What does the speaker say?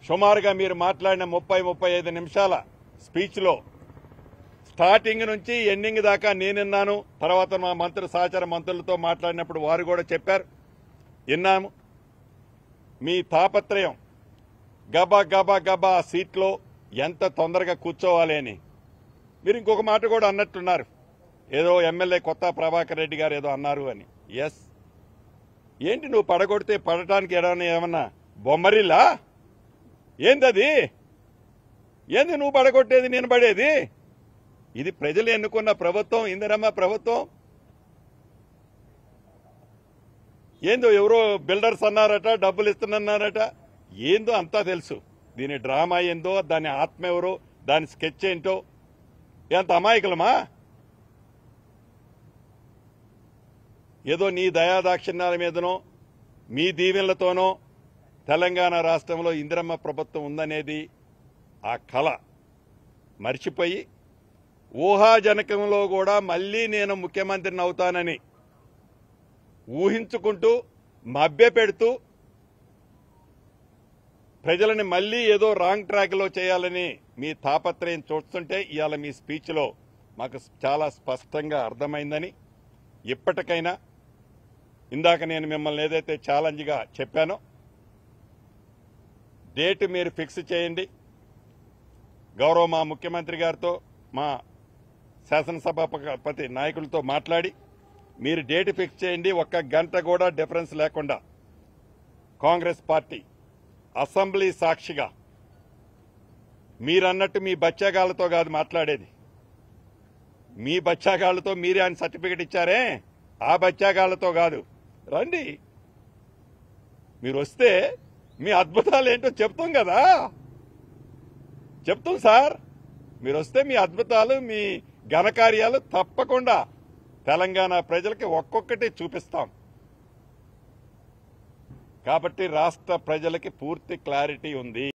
సుమారుగా మీరు మాట్లాడిన 30-35 నిమిషాల స్పీచ్లో స్టార్టింగ్ నుంచి ఎండింగ్ దాకా నేనున్నాను. తర్వాత మా సహచర మంత్రులతో మాట్లాడినప్పుడు వారు కూడా చెప్పారు, విన్నాము. మీ తాపత్రయం గబా గబా గబా సీట్లో ఎంత తొందరగా కూర్చోవాలి అని. మీరు ఇంకొక మాట కూడా అన్నట్టున్నారు, ఏదో ఎమ్మెల్యే కొత్త ప్రభాకర్ రెడ్డి గారు ఏదో అన్నారు అని. ఎస్, ఏంటి నువ్వు పడగొడితే పడటానికి ఏమన్నా బొమ్మరిల్లా ఏందది? ఏంది నువ్వు పడగొట్టేది నేను పడేది? ఇది ప్రజలు ఎన్నుకున్న ప్రభుత్వం, ఇందిరమ్మ ప్రభుత్వం. ఏందో ఎవరో బిల్డర్స్ అన్నారట, డబ్బులు ఇస్తున్నారట, ఏందో అంతా తెలుసు. దీని డ్రామా ఏందో, దాని ఆత్మ ఎవరో, దాని స్కెచ్ ఏంటో. ఎంత అమాయకులమా? ఏదో నీ దయాదాక్షిణ్యాల మీదనో మీ దీవెనలతోనో తెలంగాణ రాష్ట్రంలో ఇందిరమ్మ ప్రభుత్వం ఉందనేది ఆ కళ మర్చిపోయి ఊహాజనకంలో కూడా మళ్లీ నేను ముఖ్యమంత్రిని అవుతానని ఊహించుకుంటూ మభ్యపెడుతూ ప్రజలని మళ్లీ ఏదో రాంగ్ ట్రాక్లో చేయాలని మీ తాపత్రయం చూస్తుంటే ఇవాళ మీ స్పీచ్లో మాకు చాలా స్పష్టంగా అర్థమైందని. ఇప్పటికైనా ఇందాక నేను మిమ్మల్ని ఏదైతే ఛాలెంజ్గా చెప్పానో డేట్ మీరు ఫిక్స్ చేయండి. గౌరవ మా ముఖ్యమంత్రి గారితో, మా శాసనసభాపతి నాయకులతో మాట్లాడి మీరు డేట్ ఫిక్స్ చేయండి. 1 గంట కూడా డిఫరెన్స్ లేకుండా కాంగ్రెస్ పార్టీ అసెంబ్లీ సాక్షిగా మీరన్నట్టు మీ బచ్చాగాళ్లతో కాదు మాట్లాడేది. మీ బచ్చాగాళ్లతో మీరే ఆయన సర్టిఫికెట్ ఇచ్చారే, ఆ బచ్చాగాళ్లతో కాదు. రండి, మీరు వస్తే మీ అద్భుతాలు ఏంటో చెప్తాం కదా, చెప్తాం సార్. మీరు వస్తే మీ అద్భుతాలు, మీ ఘనకార్యాలు తప్పకుండా తెలంగాణ ప్రజలకి ఒక్కొక్కటి చూపిస్తాం. కాబట్టి రాష్ట్ర ప్రజలకి పూర్తి క్లారిటీ ఉంది.